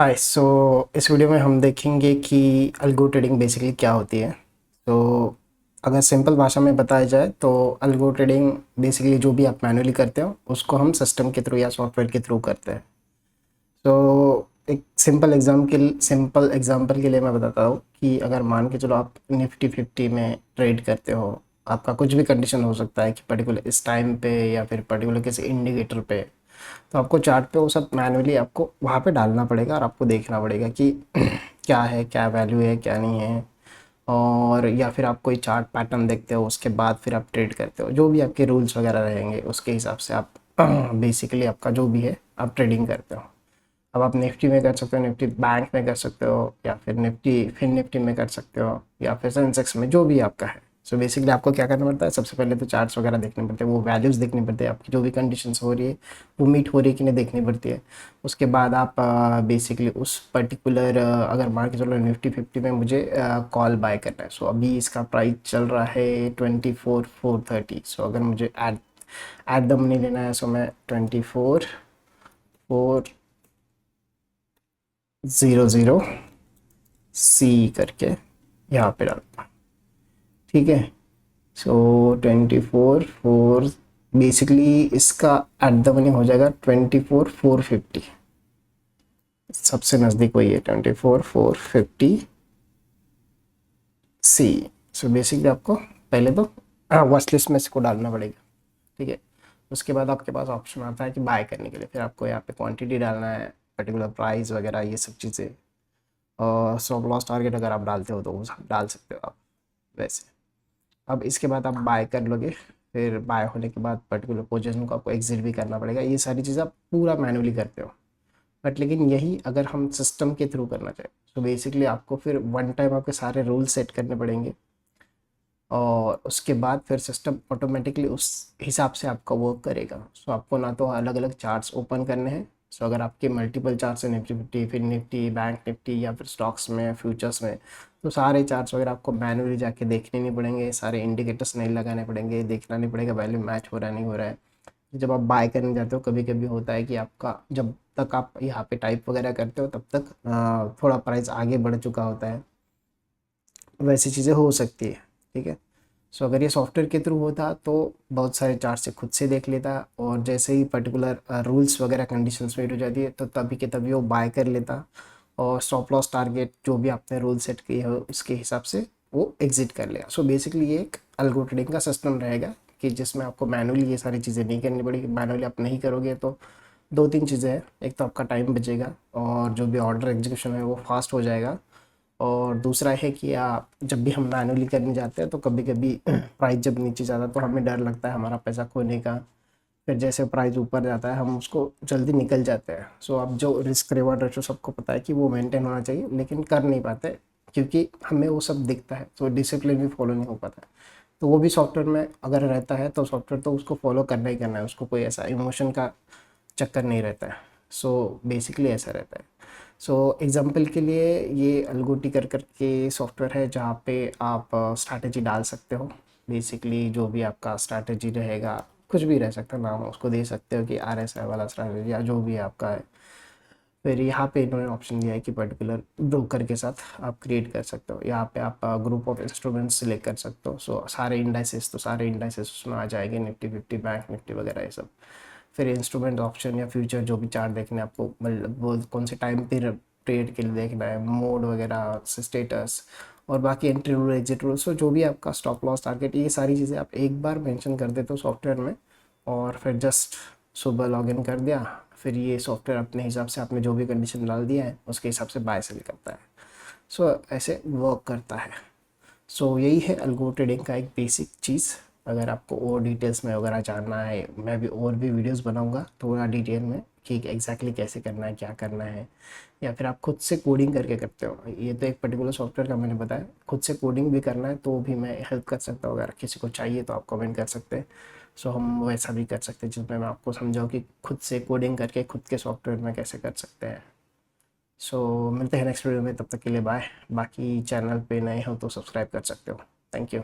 हाय। इस वीडियो में हम देखेंगे कि अल्गो ट्रेडिंग बेसिकली क्या होती है। तो अगर सिंपल भाषा में बताया जाए तो अल्गो ट्रेडिंग बेसिकली जो भी आप मैनुअली करते हो उसको हम सिस्टम के थ्रू या सॉफ्टवेयर के थ्रू करते हैं। एक सिंपल एग्जांपल के लिए मैं बताता हूँ कि अगर मान के चलो आप निफ्टी 50 में ट्रेड करते हो। आपका कुछ भी कंडीशन हो सकता है कि पर्टिकुलर इस टाइम पे या फिर पर्टिकुलर किसी इंडिकेटर पे। तो आपको चार्ट पे वो सब मैनुअली आपको वहाँ पे डालना पड़ेगा और आपको देखना पड़ेगा कि क्या है, क्या वैल्यू है, क्या नहीं है। और या फिर आप कोई चार्ट पैटर्न देखते हो, उसके बाद फिर आप ट्रेड करते हो। जो भी आपके रूल्स वगैरह रहेंगे उसके हिसाब से आप बेसिकली आपका जो भी है आप ट्रेडिंग करते हो। अब आप निफ्टी में कर सकते हो, निफ्टी बैंक में कर सकते हो, या फिर निफ्टी फिर निफ्टी में कर सकते हो, या फिर सेंसेक्स में, जो भी आपका है। बेसिकली आपको क्या करना पड़ता है, सबसे पहले तो चार्ट्स वगैरह देखने पड़ते हैं, वो वैल्यूज़ देखनी पड़ती है, आपकी जो भी कंडीशंस हो रही है वो मीट हो रही है कि नहीं देखनी पड़ती है। उसके बाद आप बेसिकली उस पर्टिकुलर अगर मान के चलो निफ्टी 50 में मुझे कॉल बाय करना है। अभी इसका प्राइस चल रहा है 24,430। अगर मुझे एट द मनी लेना है, मैं 24,400 करके यहाँ पे डालता हूँ। ठीक है। 24,400 बेसिकली इसका एट द मनी हो जाएगा 24,450। सबसे नज़दीक वही है 24,450 सी। बेसिकली आपको पहले तो वॉच लिस्ट में इसको डालना पड़ेगा। ठीक है। उसके बाद आपके पास ऑप्शन आता है कि बाय करने के लिए, फिर आपको यहाँ पे क्वांटिटी डालना है, पर्टिकुलर प्राइस वगैरह ये सब चीज़ें। और स्टॉप लॉस टारगेट अगर आप डालते हो तो वो सब डाल सकते हो आप वैसे। अब इसके बाद आप बाय कर लोगे, फिर बाय होने के बाद पर्टिकुलर पोजीशन को आपको एग्जिट भी करना पड़ेगा। ये सारी चीज़ें आप पूरा मैनुअली करते हो। बट लेकिन यही अगर हम सिस्टम के थ्रू करना चाहें तो बेसिकली आपको फिर वन टाइम आपके सारे रूल सेट करने पड़ेंगे, और उसके बाद फिर सिस्टम ऑटोमेटिकली उस हिसाब से आपका वर्क करेगा। आपको ना तो अलग अलग चार्ट्स ओपन करने हैं। अगर आपके मल्टीपल चार्ट्स हैं, निफ्टी 50, फिर निफ्टी, बैंक निफ्टी, या फिर स्टॉक्स में, फ्यूचर्स में, तो सारे चार्ट्स वगैरह आपको मैनुअली जाके देखने नहीं पड़ेंगे, सारे इंडिकेटर्स नहीं लगाने पड़ेंगे, देखना नहीं पड़ेगा वैल्यू मैच हो रहा है नहीं हो रहा है। जब आप बाय करने जाते हो कभी कभी होता है कि आपका जब तक आप यहाँ पे टाइप वगैरह करते हो तब तक थोड़ा प्राइस आगे बढ़ चुका होता है, वैसी चीज़ें हो सकती है। ठीक है। अगर ये सॉफ्टवेयर के थ्रू होता तो बहुत सारे चार्ट से खुद से देख लेता, और जैसे ही पर्टिकुलर रूल्स वगैरह कंडीशंस मेट हो जाती है तो तभी के तभी वो बाय कर लेता, और स्टॉप लॉस टारगेट जो भी आपने रूल सेट किए हो उसके हिसाब से वो एग्जिट कर लेगा। बेसिकली ये एक अल्गो ट्रेडिंग का सिस्टम रहेगा कि जिसमें आपको मैनुअली ये सारी चीज़ें नहीं करनी पड़ेगी। मैनुअली आप नहीं करोगे तो दो तीन चीज़ें हैं, एक तो आपका टाइम बचेगा और जो भी ऑर्डर एग्जीक्यूशन है वो फास्ट हो जाएगा। और दूसरा है कि आप जब भी हम मैनुअली करने जाते हैं तो कभी कभी प्राइस जब नीचे जाता है तो हमें डर लगता है हमारा पैसा खोने का। फिर जैसे प्राइस ऊपर जाता है हम उसको जल्दी निकल जाते हैं। अब जो रिस्क रिवॉर्ड रेशो सबको पता है कि वो मेंटेन होना चाहिए, लेकिन कर नहीं पाते क्योंकि हमें वो सब दिखता है, तो डिसिप्लिन भी फॉलो नहीं हो पाता। तो वो भी सॉफ्टवेयर में अगर रहता है तो सॉफ्टवेयर तो उसको फॉलो करना ही करना है, उसको कोई ऐसा इमोशन का चक्कर नहीं रहता है। बेसिकली ऐसा रहता है। एग्जांपल के लिए ये अलगोटी कर के सॉफ्टवेयर है जहाँ पे आप स्ट्रैटेजी डाल सकते हो। बेसिकली जो भी आपका स्ट्रैटेजी रहेगा, कुछ भी रह सकता है, नाम उसको दे सकते हो कि RSI वाला स्ट्रैटेजी या जो भी आपका है। फिर यहाँ पे इन्होंने ऑप्शन दिया है कि पर्टिकुलर ब्रोकर के साथ आप क्रिएट कर सकते हो। यहाँ पे आप ग्रुप ऑफ इंस्ट्रूमेंट्स सिलेक्ट कर सकते हो। सारे इंडाइसेस, तो सारे इंडाइसेस उसमें आ जाएंगे, निफ्टी 50, बैंक निफ्टी वगैरह ये सब। फिर इंस्ट्रूमेंट ऑप्शन या फ्यूचर जो भी चार्ट देखने हैं आपको, मतलब वो कौन से टाइम पे ट्रेड के लिए देखना है, मोड वगैरह, स्टेटस, और बाकी एंट्री रूल, एग्जिट रूल। जो भी आपका स्टॉप लॉस टारगेट, ये सारी चीज़ें आप एक बार मेंशन कर देते हो सॉफ्टवेयर में, और फिर जस्ट सुबह लॉगिन कर दिया, फिर ये सॉफ्टवेयर अपने हिसाब से आपने जो भी कंडीशन डाल दिया है उसके हिसाब से बाय सेल करता है। ऐसे वर्क करता है। यही है अल्गो ट्रेडिंग का एक बेसिक चीज़। अगर आपको और डिटेल्स में वगैरह जानना है, मैं भी और भी वीडियोस बनाऊंगा थोड़ा डिटेल में कि एग्जैक्टली कैसे करना है, क्या करना है। या फिर आप खुद से कोडिंग करके करते हो, ये तो एक पर्टिकुलर सॉफ्टवेयर का मैंने बताया, खुद से कोडिंग भी करना है तो भी मैं हेल्प कर सकता हूँ। अगर किसी को चाहिए तो आप कमेंट कर सकते हैं। हम वैसा भी कर सकते हैं जिसमें मैं आपको समझाऊँ कि खुद से कोडिंग करके खुद के सॉफ्टवेयर में कैसे कर सकते हैं। मिलते हैं नेक्स्ट वीडियो में, तब तक के लिए बाय। बाकी चैनल पे नए हो तो सब्सक्राइब कर सकते हो। Thank you.